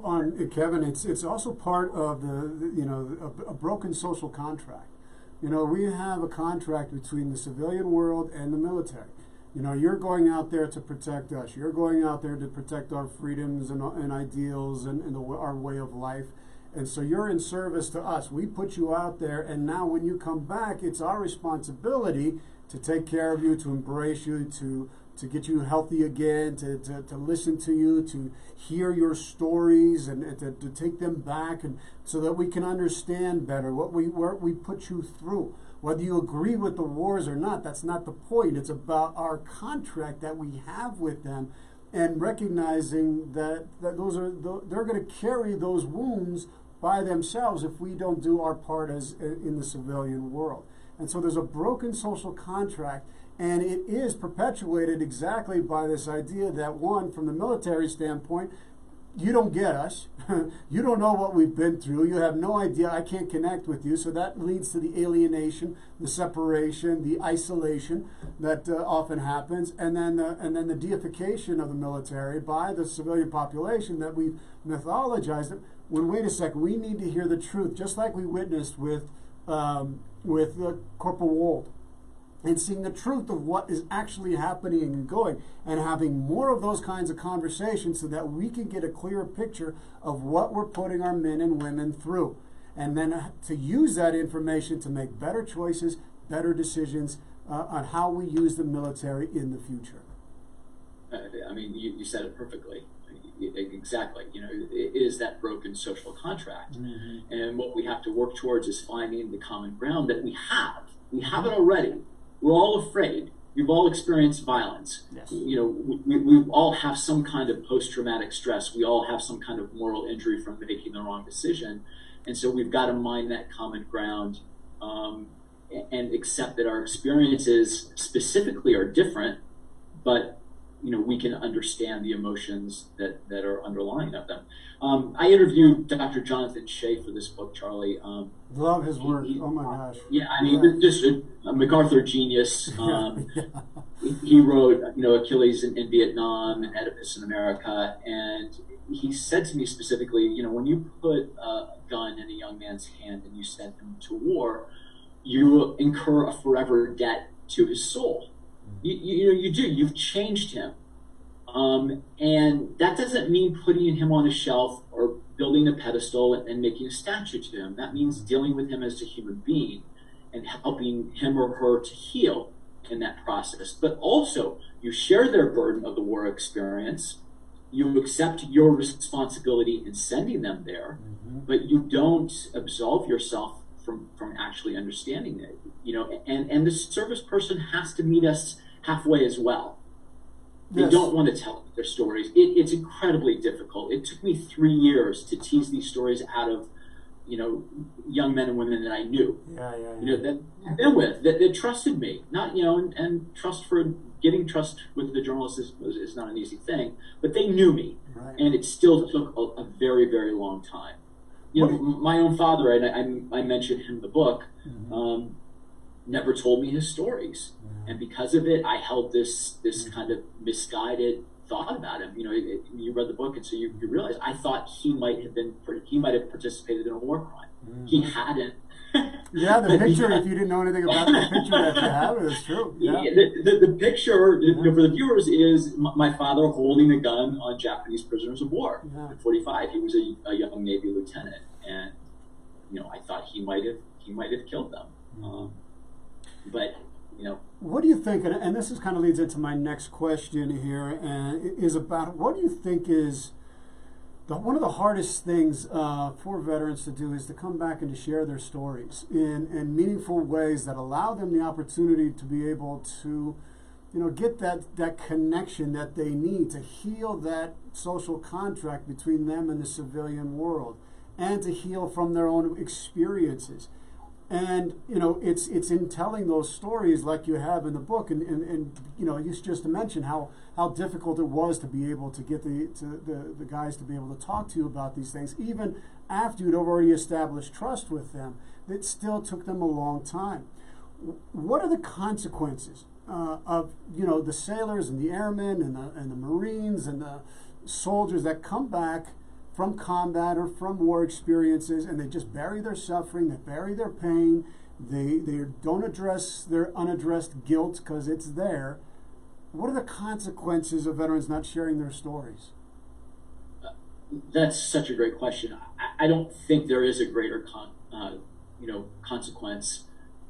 Kevin. It's also part of a broken social contract. We have a contract between the civilian world and the military. You're going out there to protect us. You're going out there to protect our freedoms and ideals and our way of life. And so you're in service to us. We put you out there, and now when you come back, it's our responsibility to take care of you, to embrace you, to get you healthy again, to listen to you, to hear your stories, and to take them back, and so that we can understand better what we put you through. Whether you agree with the wars or not, that's not the point. It's about our contract that we have with them, and recognizing that they're going to carry those wounds by themselves if we don't do our part in the civilian world. And so there's a broken social contract, And it is perpetuated exactly by this idea that, one, from the military standpoint, you don't get us. You don't know what we've been through. You have no idea. I can't connect with you. So that leads to the alienation, the separation, the isolation that often happens, and then the deification of the military by the civilian population that we've mythologized it. When wait a second, we need to hear the truth, just like we witnessed with Corporal Wald. And seeing the truth of what is actually happening and going, and having more of those kinds of conversations so that we can get a clearer picture of what we're putting our men and women through. And then to use that information to make better choices, better decisions on how we use the military in the future. I mean, you said it perfectly. Exactly. You know, it is that broken social contract. Mm-hmm. And what we have to work towards is finding the common ground that we have. We have it already. We're all afraid. We've all experienced violence. Yes. You know, we all have some kind of post-traumatic stress. We all have some kind of moral injury from making the wrong decision. And so we've got to mine that common ground and accept that our experiences specifically are different, but you know, we can understand the emotions that are underlying of them. I interviewed Dr. Jonathan Shea for this book, Charlie. Love his work. Oh my gosh. Yeah, I mean, just a MacArthur genius. He wrote, you know, Achilles in Vietnam and Oedipus in America, and he said to me specifically, you know, when you put a gun in a young man's hand and you send him to war, you incur a forever debt to his soul. You know, you do. You've changed him. And that doesn't mean putting him on a shelf or building a pedestal and making a statue to him. That means dealing with him as a human being and helping him or her to heal in that process. But also, you share their burden of the war experience. You accept your responsibility in sending them there, but you don't absolve yourself from actually understanding it. You know, and the service person has to meet us halfway as well. They Yes. don't want to tell their stories. It's incredibly difficult. It took me 3 years to tease these stories out of, you know, young men and women that I knew. Yeah. You know, that I've been with, that trusted me. Not, you know, and trust for getting trust with the journalist is not an easy thing, but they knew me. Right. And it still took a very, very long time. You know, my own father, and I mentioned him in the book, never told me his stories. And because of it, I held this kind of misguided thought about him. You know, you read the book, and so you realize I thought he might have participated in a war crime. He hadn't. Yeah, the picture. If you didn't know anything about the picture that you have, it's true. Yeah. The picture, you know, for the viewers is my father holding a gun on Japanese prisoners of war. Yeah. At 45, he was a young Navy lieutenant, and you know, I thought he might have killed them. But you know, what do you think? And this is kind of leads into my next question here, and is about what do you think is one of the hardest things for veterans to do is to come back and to share their stories in meaningful ways that allow them the opportunity to be able to, you know, get that connection that they need to heal that social contract between them and the civilian world, and to heal from their own experiences. And you know, it's in telling those stories like you have in the book, and you know, you just mentioned how difficult it was to be able to get the guys to be able to talk to you about these things, even after you'd already established trust with them. It still took them a long time. What are the consequences of, you know, the sailors and the airmen and the Marines and the soldiers that come back from combat or from war experiences, and they just bury their suffering, they bury their pain, they don't address their unaddressed guilt because it's there? What are the consequences of veterans not sharing their stories? That's such a great question. I don't think there is a greater consequence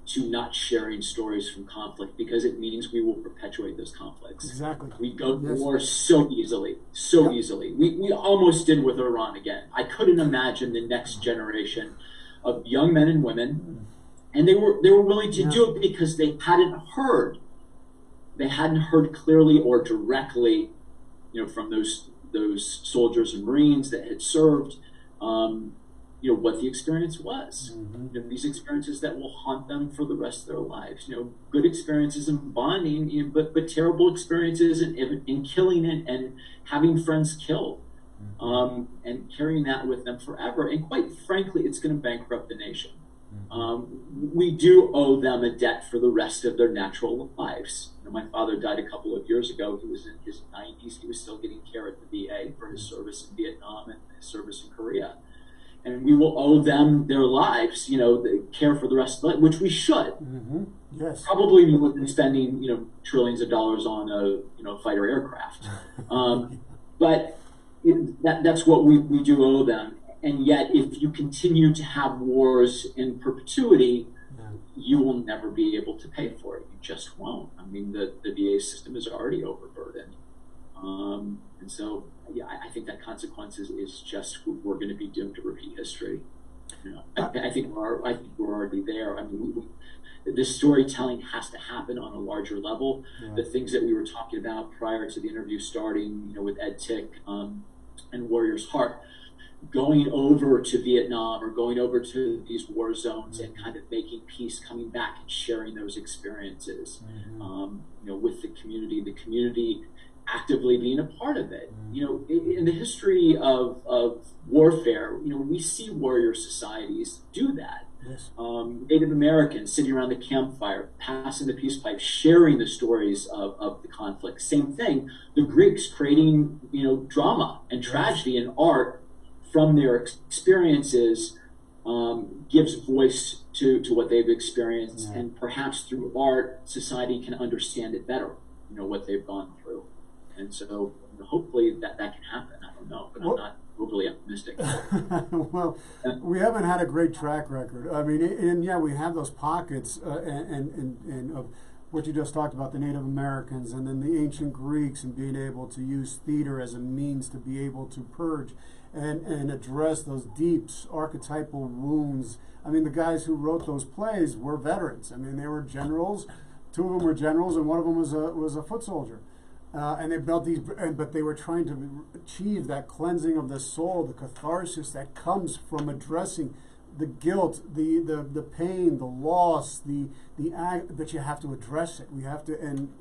to not sharing stories from conflict, because it means we will perpetuate those conflicts. Exactly. We go to war so easily. We almost did with Iran again. I couldn't imagine the next generation of young men and women, and they were willing to do it because they hadn't heard clearly or directly, you know, from those soldiers and Marines that had served. what the experience was. These experiences that will haunt them for the rest of their lives. Good experiences in bonding, but terrible experiences in killing and having friends killed, and carrying that with them forever. And quite frankly, it's going to bankrupt the nation. We do owe them a debt for the rest of their natural lives. My father died a couple of years ago. He was in his 90s. He was still getting care at the VA for his service in Vietnam and his service in Korea. And we will owe them their lives, the care for the rest of life, which we should. Yes. Probably more than spending, trillions of dollars on a fighter aircraft. But that's what we do owe them. And yet, if you continue to have wars in perpetuity, you will never be able to pay for it. You just won't. I mean, the VA system is already overburdened. And so, I think that consequence is just we're going to be doomed to repeat history. I think we're already there. I mean, this storytelling has to happen on a larger level. Yeah. The things that we were talking about prior to the interview starting, with Ed Tick and Warrior's Heart, going over to Vietnam or going over to these war zones and kind of making peace, coming back and sharing those experiences, with the community actively being a part of it. In the history of warfare, we see warrior societies do that. Yes. Native Americans sitting around the campfire, passing the peace pipe, sharing the stories of the conflict. Same thing, the Greeks creating, drama and tragedy and art from their experiences, gives voice to what they've experienced, and perhaps through art, society can understand it better, what they've gone through. And so hopefully that can happen. I don't know, but I'm not overly optimistic. Well, we haven't had a great track record. I mean, and we have those pockets and of what you just talked about, the Native Americans and then the ancient Greeks, and being able to use theater as a means to be able to purge and address those deep archetypal wounds. I mean, the guys who wrote those plays were veterans. I mean, they were generals. Two of them were generals, and one of them was a foot soldier. And they built these, but they were trying to achieve that cleansing of the soul, the catharsis that comes from addressing the guilt, the pain, the loss, the act. But you have to address it. We have to, and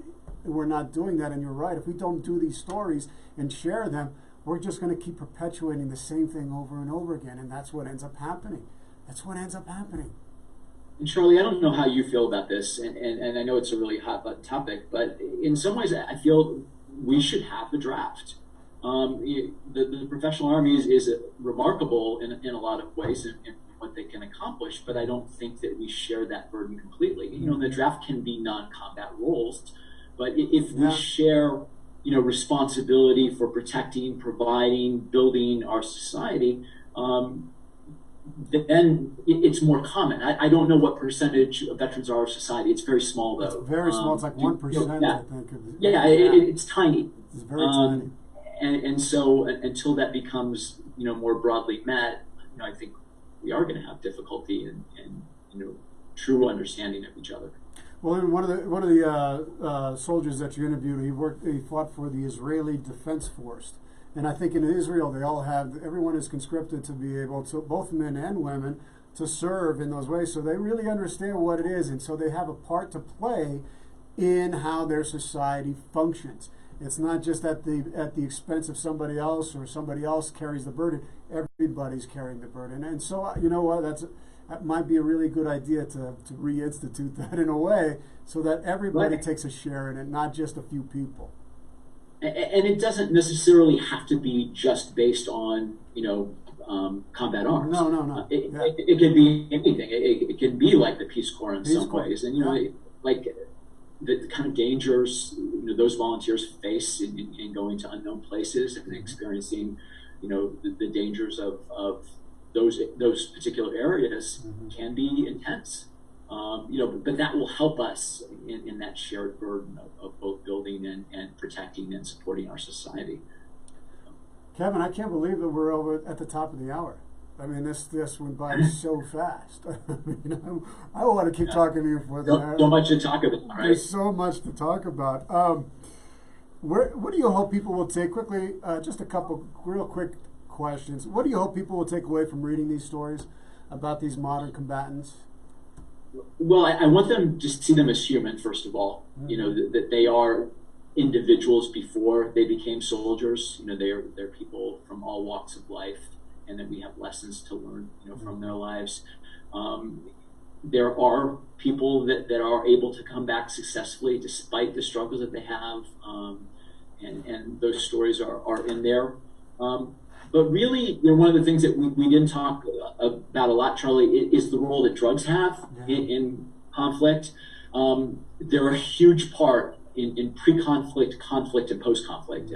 we're not doing that. And you're right. If we don't do these stories and share them, we're just going to keep perpetuating the same thing over and over again, and that's what ends up happening. And Charlie, I don't know how you feel about this, and I know it's a really hot button topic, but in some ways I feel we should have the draft. The professional army is remarkable in a lot of ways in what they can accomplish, but I don't think that we share that burden completely. The draft can be non-combat roles, but if we share responsibility for protecting, providing, building our society, then it's more common. I don't know what percentage of veterans are of society. It's very small, though. It's very small. It's like 1%, I think. It's tiny. It's very tiny. And so until that becomes more broadly met, I think we are going to have difficulty in true understanding of each other. Well, one of the soldiers that you interviewed, he fought for the Israeli Defense Force, and I think in Israel everyone is conscripted to be able to, both men and women, to serve in those ways. So they really understand what it is, and so they have a part to play in how their society functions. It's not just at the expense of somebody else, or somebody else carries the burden. Everybody's carrying the burden, and so you know what? That might be a really good idea to reinstitute that in a way, so that everybody takes a share in it, not just a few people. And it doesn't necessarily have to be just based on combat arms. No. It can be anything. It can be like the Peace Corps in some ways, and like the kind of dangers those volunteers face in going to unknown places and experiencing the dangers of those particular areas can be intense. But that will help us in that shared burden of both building and protecting and supporting our society. Kevin, I can't believe that we're over at the top of the hour. I mean, this went by so fast. I want to keep talking to you for the so much to talk about, right? There's so much to talk about. What do you hope people will take quickly? Just a couple real quick questions. What do you hope people will take away from reading these stories about these modern combatants? Well, I want them to see them as human, first of all. You know, that they are individuals before they became soldiers. You know, they're people from all walks of life, and that we have lessons to learn, you know, from their lives. There are people that are able to come back successfully despite the struggles that they have, and those stories are in there. But really, you know, one of the things that we didn't talk about a lot, Charlie, is the role that drugs have in conflict. They're a huge part in pre-conflict, conflict, and post-conflict,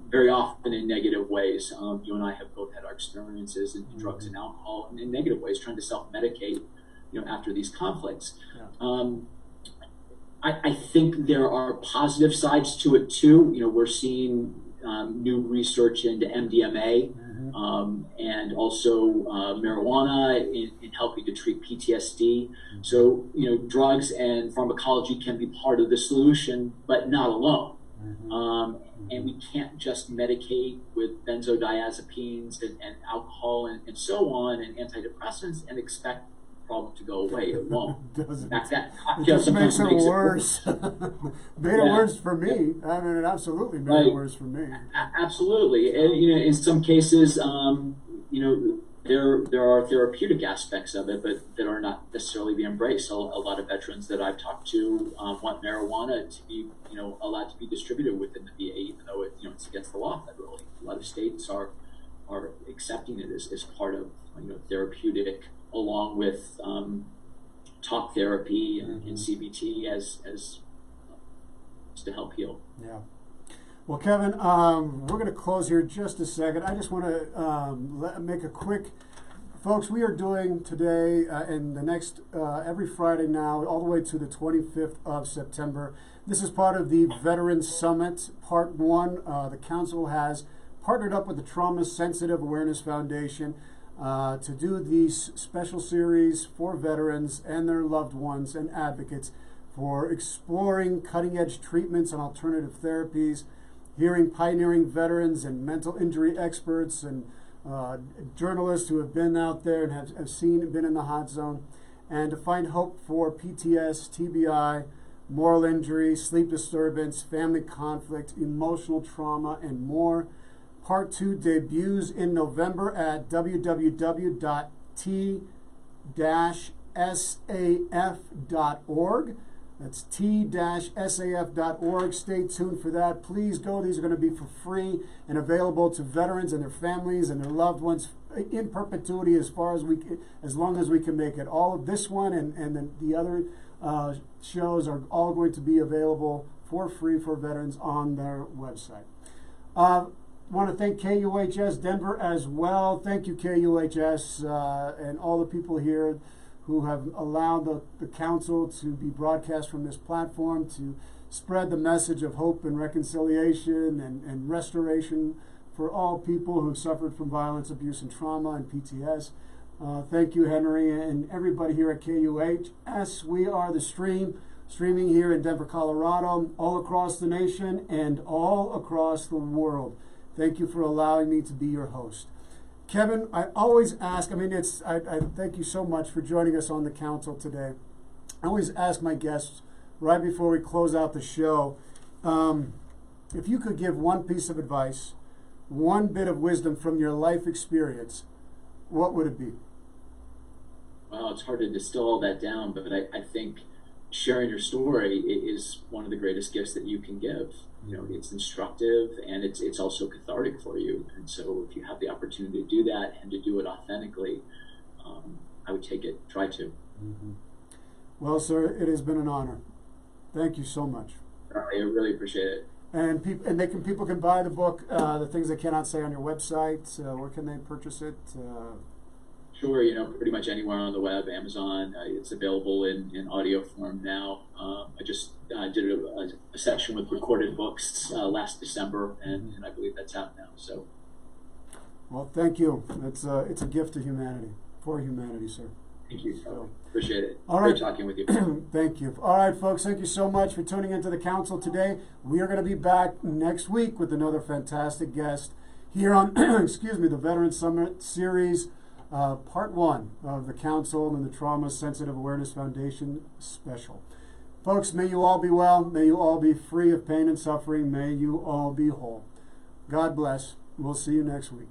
very often in negative ways. You and I have both had our experiences in drugs and alcohol, and in negative ways, trying to self-medicate, you know, after these conflicts. I think there are positive sides to it too. You know, we're seeing new research into MDMA and also marijuana in helping to treat PTSD. So, you know, drugs and pharmacology can be part of the solution, but not alone. And we can't just medicate with benzodiazepines and alcohol and so on and antidepressants and expect problem to go away. It won't. Doesn't. That It just makes it makes worse. Made it worse for me. I mean, it absolutely made it worse for me. Absolutely, and you know, in some cases, you know, there are therapeutic aspects of it, but that are not necessarily being embraced. A lot of veterans that I've talked to want marijuana to be, you know, allowed to be distributed within the VA, even though it, you know, it's against the law federally. A lot of states are accepting it as part of, you know, therapeutic, along with talk therapy and CBT as to help heal. Yeah. Well, Kevin, we're going to close here in just a second. I just want to make a quick, folks, we are doing today and the next, every Friday now, all the way to the 25th of September. This is part of the Veterans Summit, Part 1. The Council has partnered up with the Trauma Sensitive Awareness Foundation to do these special series for veterans and their loved ones and advocates for exploring cutting-edge treatments and alternative therapies, hearing pioneering veterans and mental injury experts and journalists who have been out there and have seen and been in the hot zone, and to find hope for PTS, TBI, moral injury, sleep disturbance, family conflict, emotional trauma, and more. Part 2 debuts in November at www.t-saf.org. That's t-saf.org. Stay tuned for that. Please go. These are going to be for free and available to veterans and their families and their loved ones in perpetuity as long as we can make it. All of this one and the other shows are all going to be available for free for veterans on their website. Want to thank KUHS Denver as well. Thank you, KUHS, and all the people here who have allowed the council to be broadcast from this platform to spread the message of hope and reconciliation and restoration for all people who've suffered from violence, abuse, and trauma and PTS. Thank you, Henry, and everybody here at KUHS. We are the streaming here in Denver, Colorado, all across the nation and all across the world. Thank you for allowing me to be your host. Kevin, I always ask, I thank you so much for joining us on the council today. I always ask my guests right before we close out the show, if you could give one piece of advice, one bit of wisdom from your life experience, what would it be? Well, it's hard to distill all that down, but I think sharing your story is one of the greatest gifts that you can give. You know, it's instructive and it's also cathartic for you. And so if you have the opportunity to do that and to do it authentically, I would take it, try to. Mm-hmm. Well, sir, it has been an honor. Thank you so much. I really appreciate it. And people can buy the book, The Things They Cannot Say, on your website. Where can they purchase it? Sure, you know, pretty much anywhere on the web, Amazon. It's available in audio form now. I just did a session with Recorded Books last December, and I believe that's out now. So, well, thank you. It's a gift to humanity, for humanity, sir. Thank you. Appreciate it. All right. Great talking with you. Thank you. All right, folks. Thank you so much for tuning into the council today. We are going to be back next week with another fantastic guest here on, excuse me, the Veteran Summit Series, Part 1 of the Council and the Trauma Sensitive Awareness Foundation Special. Folks, may you all be well. May you all be free of pain and suffering. May you all be whole. God bless. We'll see you next week.